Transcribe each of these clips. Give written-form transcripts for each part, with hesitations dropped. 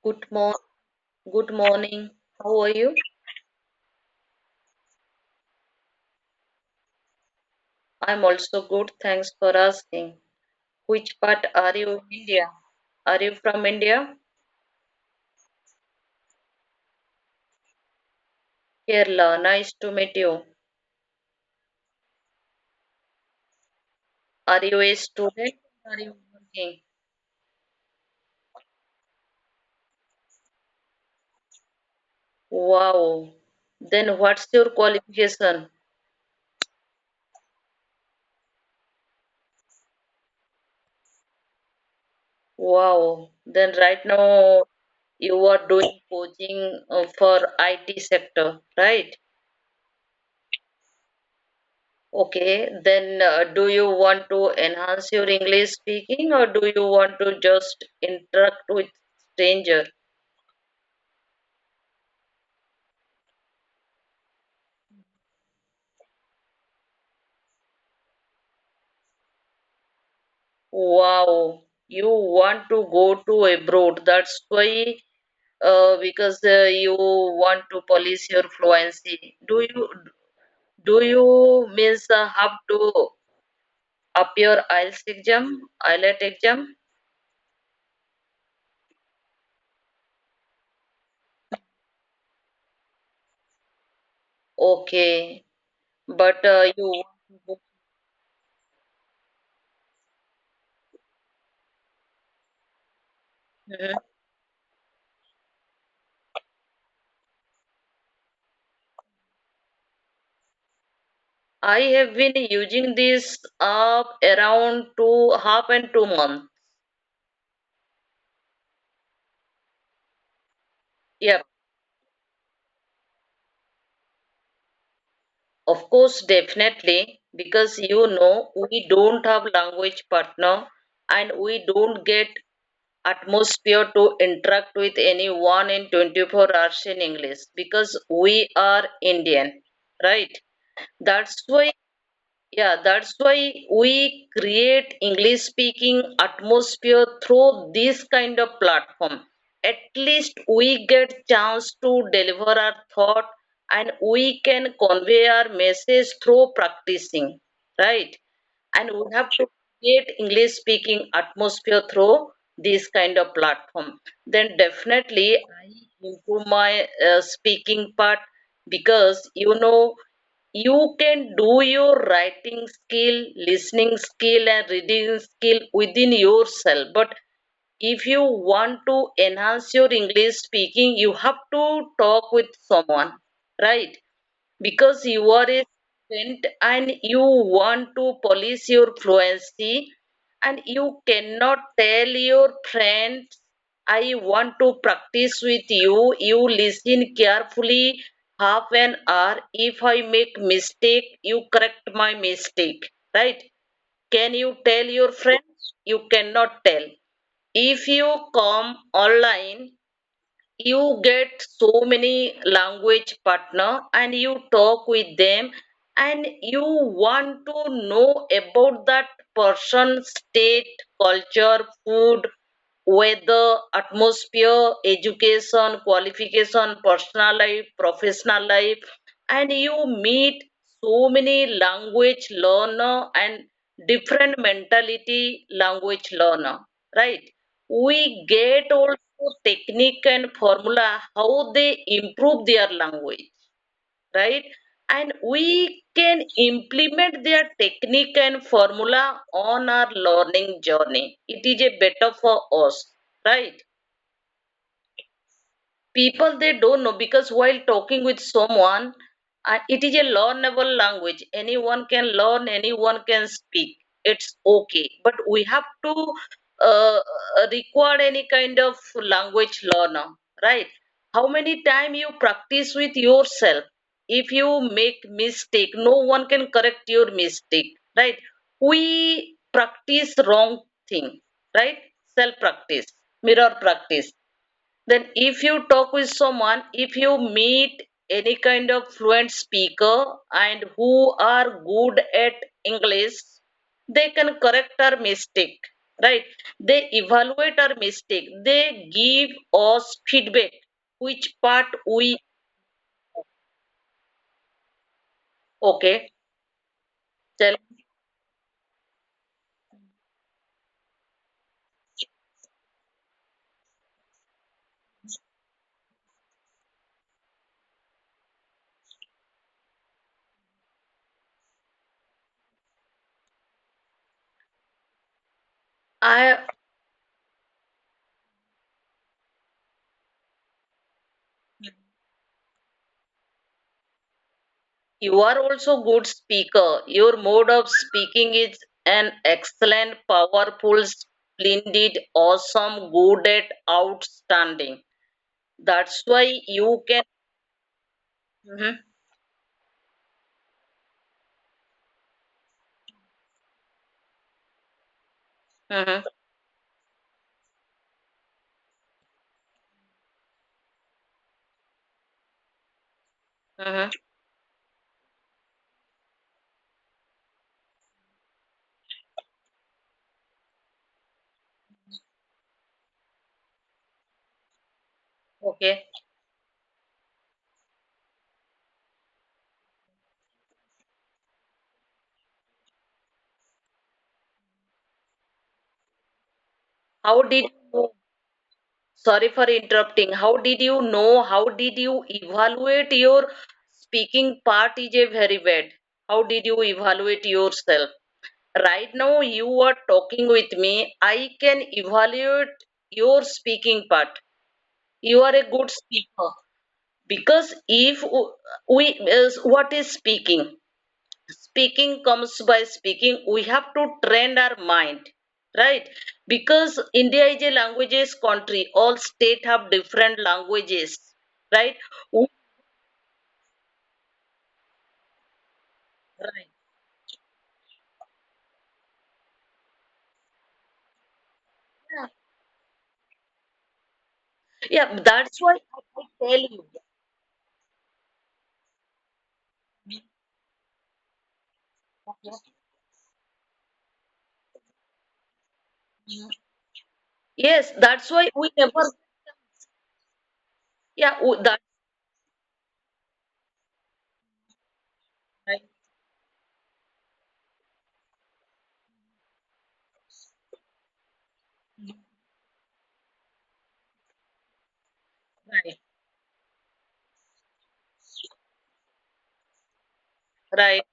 Good morning. Good morning. How are you? I'm also good. Thanks for asking. Which part are you in India? Are you from India? Kerala. Nice to meet you. Are you a student or are you working? Wow. Then what's your qualification? Wow. Then right now you are doing coaching for IT sector, right? Okay, then do you want to enhance your English speaking or do you want to just interact with stranger? Wow, you want to go to abroad. That's why because you want to polish your fluency. Do you means have to appear IELTS exam? Okay, but you want to go. Mhm. I have been using this app around 2.5 and 2 months. Yeah, of course, definitely, because we don't have language partner and we don't get atmosphere to interact with anyone in 24 hours in English because we are Indian, right? That's why Yeah, that's why we create English speaking atmosphere through this kind of platform. At least we get chance to deliver our thought and we can convey our message through practicing, right? And we have to create English speaking atmosphere through this kind of platform. Then definitely I improve my speaking part because you can do your writing skill, listening skill, and reading skill within yourself. But if you want to enhance your English speaking, you have to talk with someone, right? Because you are a student and you want to polish your fluency, and you cannot tell your friends, I want to practice with you. You listen carefully half an hour. If I make mistake, you correct my mistake, right? Can you tell your friends? You cannot tell. If you come online, you get so many language partner and you talk with them and you want to know about that person's state, culture, food, weather, atmosphere, education, qualification, personal life, professional life, and you meet so many language learner and different mentality language learner, right? We get also technique and formula how they improve their language, right? And we can implement their technique and formula on our learning journey. It is a better for us, right? People they don't know because while talking with someone, it is a learnable language. Anyone can learn, anyone can speak. It's okay, but we have to record any kind of language learner, right? How many time you practice with yourself? If you make mistake, no one can correct your mistake, right? We practice wrong thing, right? Self practice, mirror practice. Then if you talk with someone, if you meet any kind of fluent speaker and who are good at English, they can correct our mistake, right? They evaluate our mistake, they give us feedback which part we. Okay, tell. I You are also good speaker. Your mode of speaking is an excellent, powerful, splendid, awesome, good at outstanding. That's why you can. Mhm, mhm, mhm. Okay. How did you know? Sorry for interrupting. How did you know? How did you evaluate your speaking part is a very bad? How did you evaluate yourself? Right now, you are talking with me. I can evaluate your speaking part. You are a good speaker because if we is what is speaking? Speaking comes by speaking. We have to train our mind, right? Because India is a languages country. All state have different languages, right? We- Right. Yeah, yeah. That's why I tell you. Yes, that's why we never. Yeah, that. Right. Right. Right.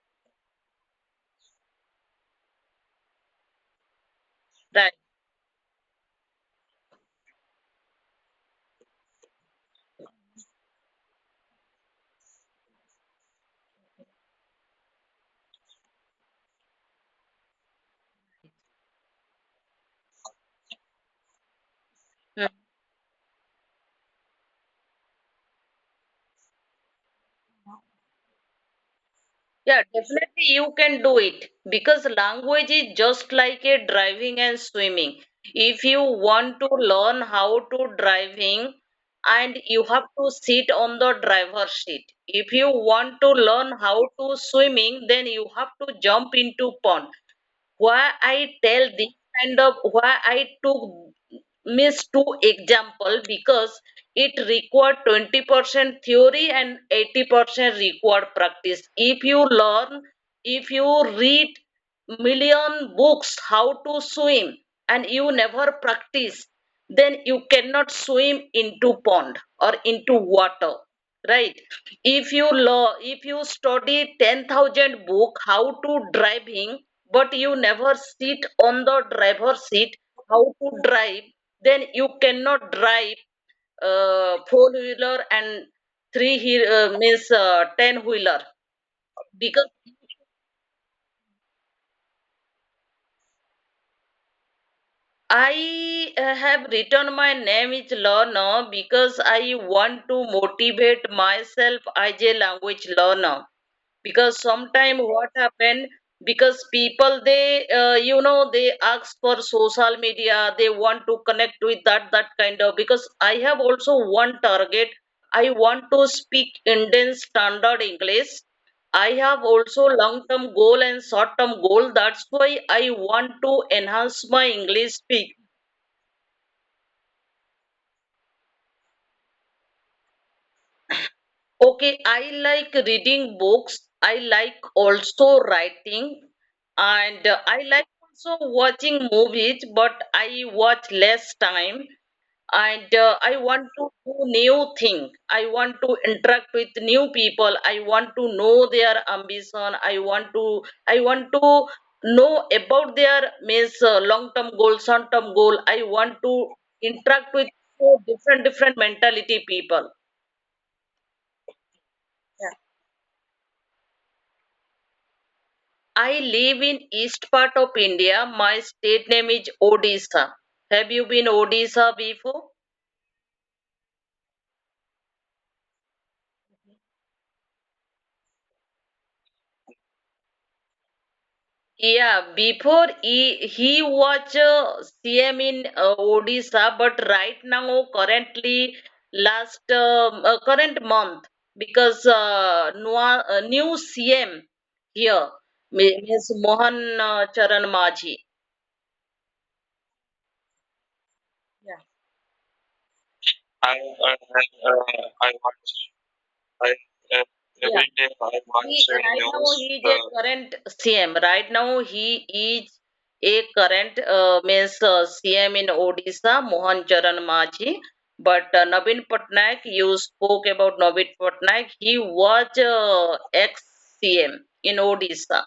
Right. Hmm. Yeah, definitely you can do it because language is just like a driving and swimming. If you want to learn how to driving and you have to sit on the driver's seat. If you want to learn how to swimming, then you have to jump into pond. Why I tell this kind of why I took miss two example because it required 20% theory and 80% required practice. If you learn, if you read million books how to swim and you never practice, then you cannot swim into pond or into water, right? If you study 10,000 book how to driving but you never sit on the driver's seat how to drive, then you cannot drive four wheeler and means 10 wheeler because I have written my name is learner because I want to motivate myself as a language learner. Because sometime what happened, because people they they ask for social media, they want to connect with that kind of, because I have also one target. I want to speak Indian standard English I have also long term goal and short term goal. That's why I want to enhance my English speak. Okay, I like reading books. I like also writing, and I like also watching movies, but I watch less time. And I want to do new thing. I want to interact with new people. I want to know their ambition. I want to know about their means long term goal, short term goal. I want to interact with so different mentality people. Yeah. I live in east part of India. My state name is Odisha. Have you been Odisha before? Yeah, before he was CM in Odisha, but right now, currently, current month, because new CM here means Mohan Charan Majhi. Yeah. I watch. I Yeah. every day I watch Right now news. he is a current CM. Right now he is a current means CM in Odisha, Mohan Charan Majhi. But Navin Patnaik, you spoke about Navin Patnaik. He was ex CM in Odisha.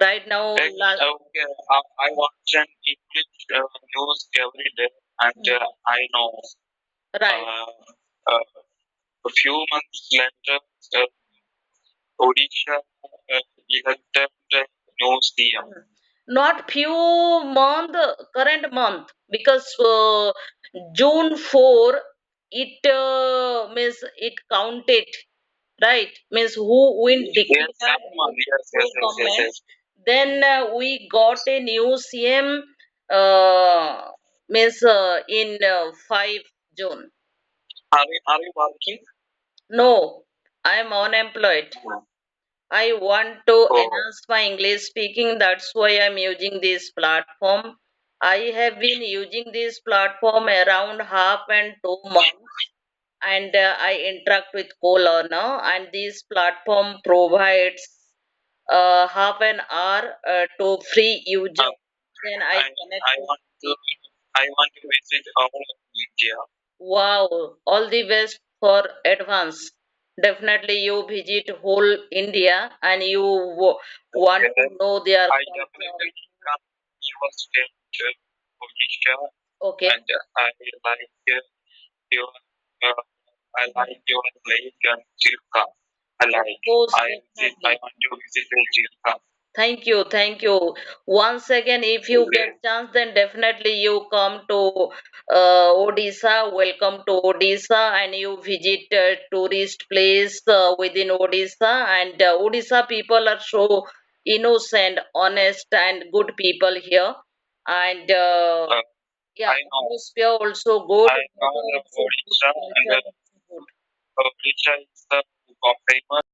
Right now, Okay, I watch an English news every day, and I know. right. Uh, a few months later, Odisha elected new CM. Not few month, current month, because June 4 it means it counted, right, means who win Yes, declared same month. Yes, who yes, yes, yes, government. yes. Then we got a new CM means in 5 June. Are you working? No, I am unemployed. I want to Oh, enhance my English speaking. That's why I'm using this platform. I have been using this platform around half and 2 months, and I interact with co-learner. And this platform provides half an hour to free user. Then I connect I with want to people. I want to visit all of India. Wow, all the best for advance. Definitely you visit whole India and you want Okay. to know their I culture. definitely come your state, Odisha, Okay, and I like your uh, I like your lake and Jirka. I of like. course, I definitely. want to visit Jirka. Thank you, thank you. Once again, if you get chance, then definitely you come to Odisha. Welcome to Odisha, and you visit tourist place within Odisha. And Odisha people are so innocent, honest, and good people here. And yeah, I know. atmosphere also good, I know weather the also good, Odisha and culture also good. Odisha is the famous